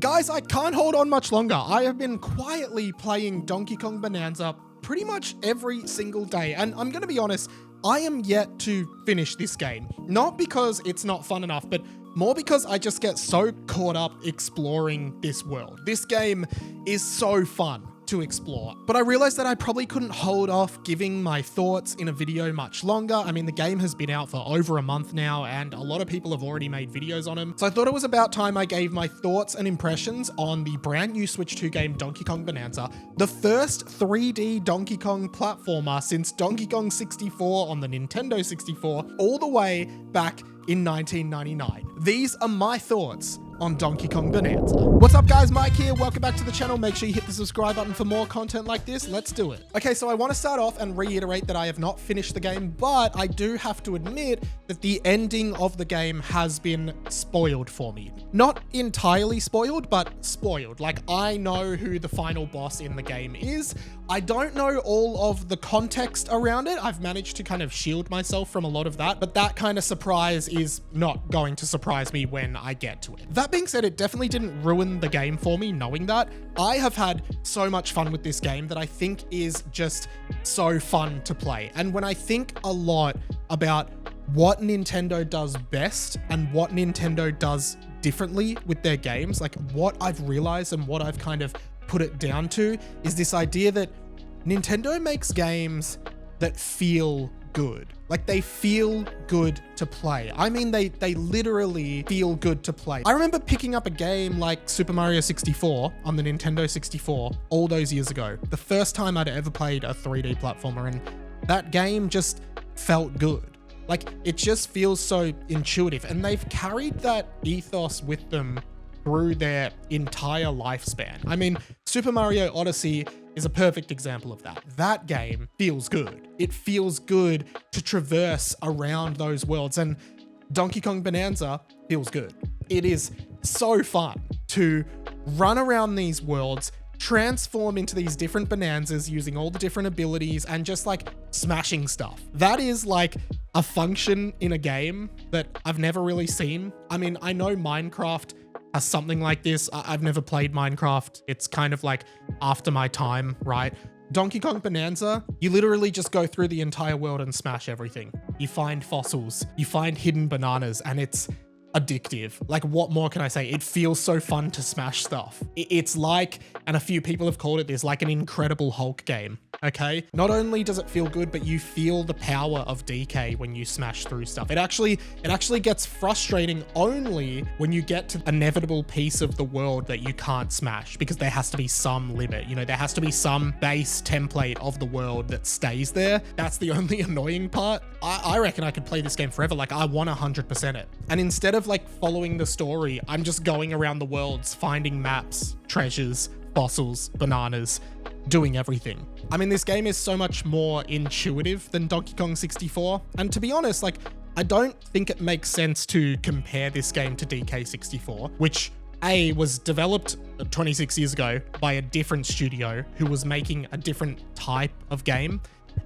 Guys, I can't hold on much longer. I have been quietly playing Donkey Kong Bananza pretty much every single day, and I'm gonna be honest, I am yet to finish this game. Not because it's not fun enough, but more because I just get so caught up exploring this world. This game is so fun to explore, but I realized that I probably couldn't hold off giving my thoughts in a video much longer. I mean, the game has been out for over a month now, and a lot of people have already made videos on them. So I thought it was about time I gave my thoughts and impressions on the brand new Switch 2 game, Donkey Kong Bananza, the first 3D Donkey Kong platformer since Donkey Kong 64 on the Nintendo 64, all the way back in 1999. These are my thoughts on Donkey Kong Bananza. What's up guys, Mike here, welcome back to the channel. Make sure you hit the subscribe button for more content like this. Let's do it. Okay, so I want to start off and reiterate that I have not finished the game, but I do have to admit that the ending of the game has been spoiled for me. Not entirely spoiled, but spoiled. Like, I know who the final boss in the game is. I don't know all of the context around it. I've managed to kind of shield myself from a lot of that, but that kind of surprise is not going to surprise me when I get to it. That being said, it definitely didn't ruin the game for me knowing that. I have had so much fun with this game that I think is just so fun to play. And when I think a lot about what Nintendo does best and what Nintendo does differently with their games, like what I've realized and what I've kind of put it down to is this idea that Nintendo makes games that feel good. Like, they feel good to play. I mean, they literally feel good to play. I remember picking up a game like Super Mario 64 on the Nintendo 64 all those years ago. The first time I'd ever played a 3D platformer, and that game just felt good. Like, it just feels so intuitive, and they've carried that ethos with them through their entire lifespan. I mean, Super Mario Odyssey is a perfect example of that. That game feels good. It feels good to traverse around those worlds, and Donkey Kong Bananza feels good. It is so fun to run around these worlds, transform into these different Bananzas using all the different abilities and just like smashing stuff. That is like a function in a game that I've never really seen. I mean, I know Minecraft has something like this. I've never played Minecraft. It's kind of like after my time, right? Donkey Kong Bananza, you literally just go through the entire world and smash everything. You find fossils, you find hidden bananas, and it's addictive. Like, what more can I say? It feels so fun to smash stuff. It's like, and a few people have called it this, like an Incredible Hulk game. Okay, not only does it feel good, but you feel the power of DK when you smash through stuff. It actually gets frustrating only when you get to the inevitable piece of the world that you can't smash, because there has to be some limit. You know, there has to be some base template of the world that stays there. That's the only annoying part. I reckon I could play this game forever. Like, I want 100% it. And instead of like following the story, I'm just going around the worlds, finding maps, treasures, fossils, bananas, doing everything. I mean, this game is so much more intuitive than Donkey Kong 64. And to be honest, like, I don't think it makes sense to compare this game to DK64, which A, was developed 26 years ago by a different studio who was making a different type of game.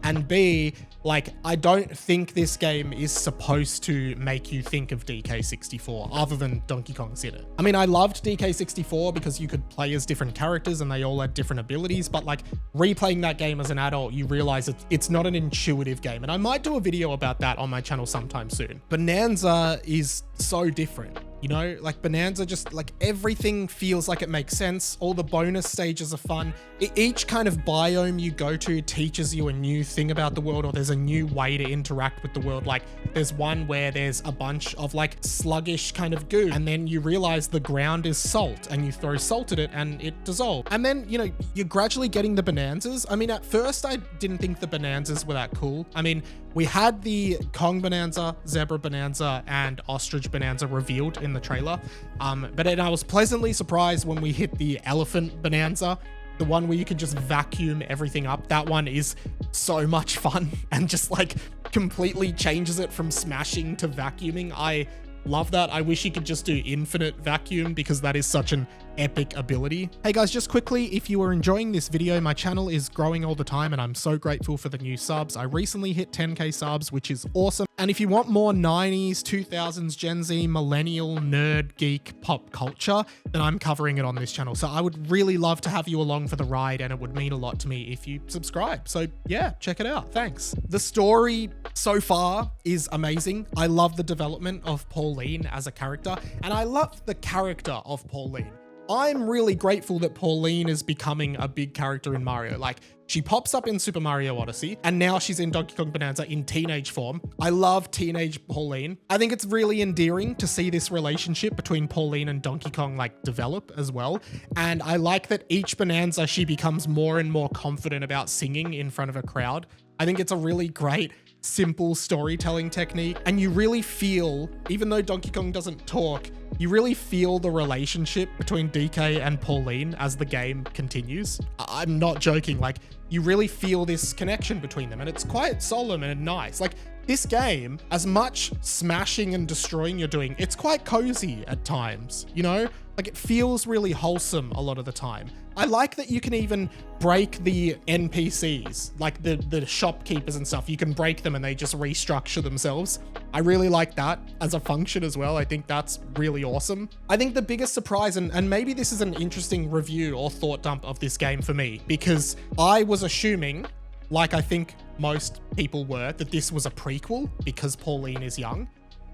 And B, like, I don't think this game is supposed to make you think of DK64 other than Donkey Kong's in it. I mean, I loved DK64 because you could play as different characters and they all had different abilities, but like, replaying that game as an adult, you realize it's not an intuitive game. And I might do a video about that on my channel sometime soon. Bananza is so different. You know, like Bananza, just like everything feels like it makes sense. All the bonus stages are fun. Each kind of biome you go to teaches you a new thing about the world, or there's a new way to interact with the world. Like, there's one where there's a bunch of like sluggish kind of goo, and then you realize the ground is salt and you throw salt at it and it dissolves. And then, you know, you're gradually getting the Bananzas. I mean, at first I didn't think the Bananzas were that cool. I mean, we had the Kong Bananza, Zebra Bananza, and Ostrich Bananza revealed in the trailer. But then I was pleasantly surprised when we hit the Elephant Bananza, the one where you can just vacuum everything up. That one is so much fun and just like completely changes it from smashing to vacuuming. I love that. I wish you could just do infinite vacuum because that is such an epic ability. Hey guys, just quickly, if you are enjoying this video, my channel is growing all the time and I'm so grateful for the new subs. I recently hit 10k subs, which is awesome. And if you want more 90s, 2000s, Gen Z, millennial, nerd, geek, pop culture, then I'm covering it on this channel. So I would really love to have you along for the ride, and it would mean a lot to me if you subscribe. So yeah, check it out. Thanks. The story so far is amazing. I love the development of Pauline as a character, and I love the character of Pauline. I'm really grateful that Pauline is becoming a big character in Mario. Like, she pops up in Super Mario Odyssey, and now she's in Donkey Kong Bananza in teenage form. I love teenage Pauline. I think it's really endearing to see this relationship between Pauline and Donkey Kong like develop as well. And I like that each Bananza, she becomes more and more confident about singing in front of a crowd. I think it's a really great, simple storytelling technique. And you really feel, even though Donkey Kong doesn't talk, you really feel the relationship between DK and Pauline as the game continues. I'm not joking, like, you really feel this connection between them, and it's quite solemn and nice. Like, this game, as much smashing and destroying you're doing, it's quite cozy at times, you know? Like, it feels really wholesome a lot of the time. I like that you can even break the NPCs, like the shopkeepers and stuff. You can break them and they just restructure themselves. I really like that as a function as well. I think that's really awesome. I think the biggest surprise, and maybe this is an interesting review or thought dump of this game for me, because I was assuming, like I think most people were, that this was a prequel because Pauline is young.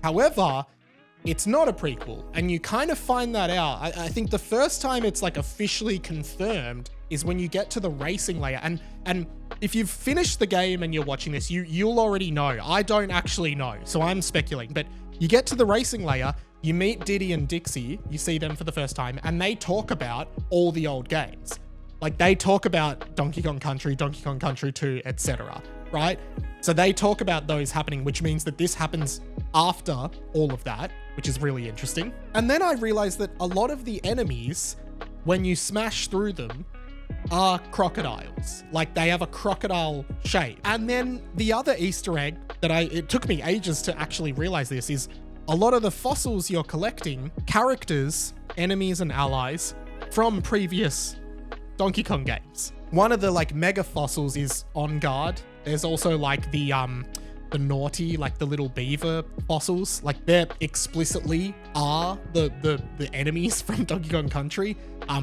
However, it's not a prequel, and you kind of find that out. I think the first time it's like officially confirmed is when you get to the racing layer, and if you've finished the game and you're watching this, you'll already know. I don't actually know, so I'm speculating, but you get to the racing layer, you meet Diddy and Dixie, you see them for the first time, and they talk about all the old games. Like, they talk about Donkey Kong Country 2, etc., right? So they talk about those happening, which means that this happens after all of that, which is really interesting. And then I realized that a lot of the enemies, when you smash through them, are crocodiles. Like, they have a crocodile shape. And then the other Easter egg that it took me ages to actually realize this is a lot of the fossils you're collecting, characters, enemies and allies from previous Donkey Kong games. One of the like mega fossils is On Guard. There's also like the naughty, like the little beaver fossils. Like, they're explicitly are the enemies from Donkey Kong Country.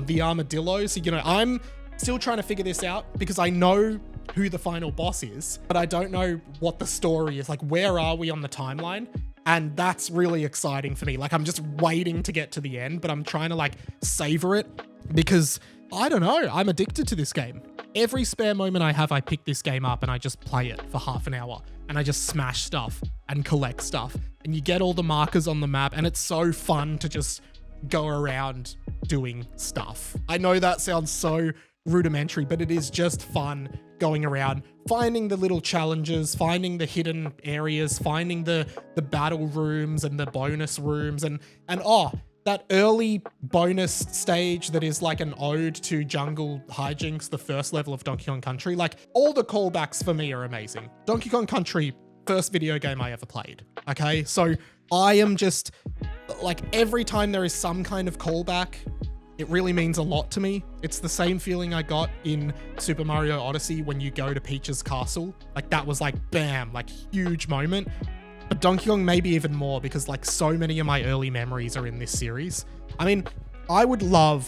The armadillos, you know, I'm still trying to figure this out because I know who the final boss is, but I don't know what the story is. Like, where are we on the timeline? And that's really exciting for me. Like, I'm just waiting to get to the end, but I'm trying to like savor it because I don't know, I'm addicted to this game. Every spare moment I have, I pick this game up and I just play it for half an hour and I just smash stuff and collect stuff. And you get all the markers on the map and it's so fun to just go around doing stuff. I know that sounds so rudimentary, but it is just fun going around, finding the little challenges, finding the hidden areas, finding the battle rooms and the bonus rooms, and that early bonus stage that is like an ode to Jungle Hijinks, the first level of Donkey Kong Country. Like, all the callbacks for me are amazing. Donkey Kong Country, first video game I ever played, okay? So I am just, like, every time there is some kind of callback, it really means a lot to me. It's the same feeling I got in Super Mario Odyssey when you go to Peach's castle. Like, that was like, bam, like, huge moment. But Donkey Kong maybe even more, because like so many of my early memories are in this series. I mean, I would love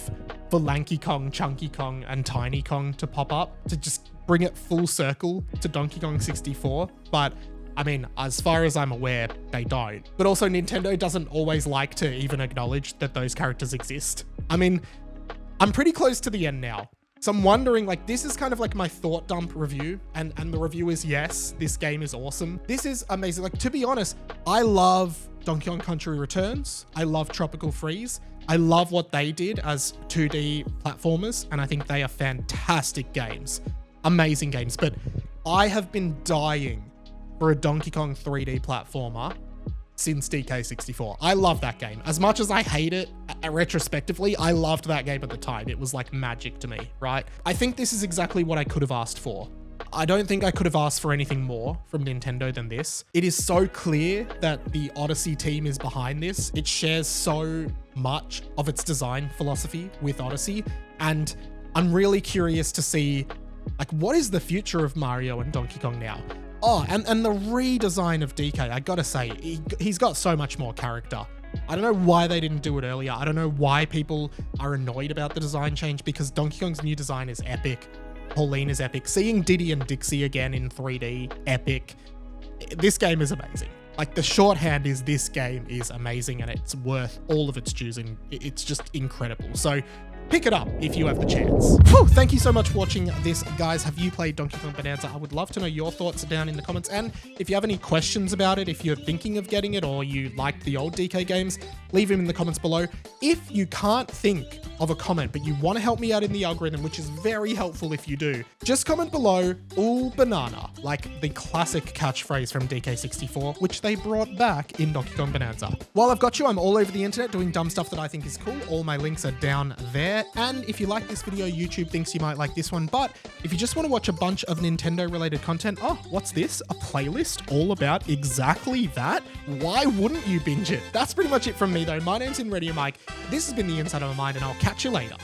for Lanky Kong, Chunky Kong, and Tiny Kong to pop up to just bring it full circle to Donkey Kong 64. But I mean, as far as I'm aware, they don't. But also Nintendo doesn't always like to even acknowledge that those characters exist. I mean, I'm pretty close to the end now. So I'm wondering, like, this is kind of like my thought dump review, and the review is, yes, this game is awesome. This is amazing. Like, to be honest, I love Donkey Kong Country Returns. I love Tropical Freeze. I love what they did as 2D platformers, and I think they are fantastic games. Amazing games. But I have been dying for a Donkey Kong 3D platformer since DK64. I love that game. As much as I hate it retrospectively, I loved that game at the time. It was like magic to me, right? I think this is exactly what I could have asked for. I don't think I could have asked for anything more from Nintendo than this. It is so clear that the Odyssey team is behind this. It shares so much of its design philosophy with Odyssey, and I'm really curious to see, like, what is the future of Mario and Donkey Kong now? Oh, and the redesign of DK, I gotta say, he's got so much more character. I don't know why they didn't do it earlier. I don't know why people are annoyed about the design change, because Donkey Kong's new design is epic. Pauline is epic. Seeing Diddy and Dixie again in 3D, epic. This game is amazing. Like, the shorthand is this game is amazing and it's worth all of its dues, and it's just incredible. So pick it up if you have the chance. Whew, thank you so much for watching this, guys. Have you played Donkey Kong Bananza? I would love to know your thoughts down in the comments. And if you have any questions about it, if you're thinking of getting it or you like the old DK games, leave them in the comments below. If you can't think of a comment, but you want to help me out in the algorithm, which is very helpful if you do, just comment below, "Ooh, banana," like the classic catchphrase from DK64, which they brought back in Donkey Kong Bananza. While I've got you, I'm all over the internet doing dumb stuff that I think is cool. All my links are down there. And if you like this video, YouTube thinks you might like this one. But if you just want to watch a bunch of Nintendo related content, oh, what's this? A playlist all about exactly that? Why wouldn't you binge it? That's pretty much it from me though. My name's Radio Mike. This has been the Inside of My Mind, and I'll catch you later.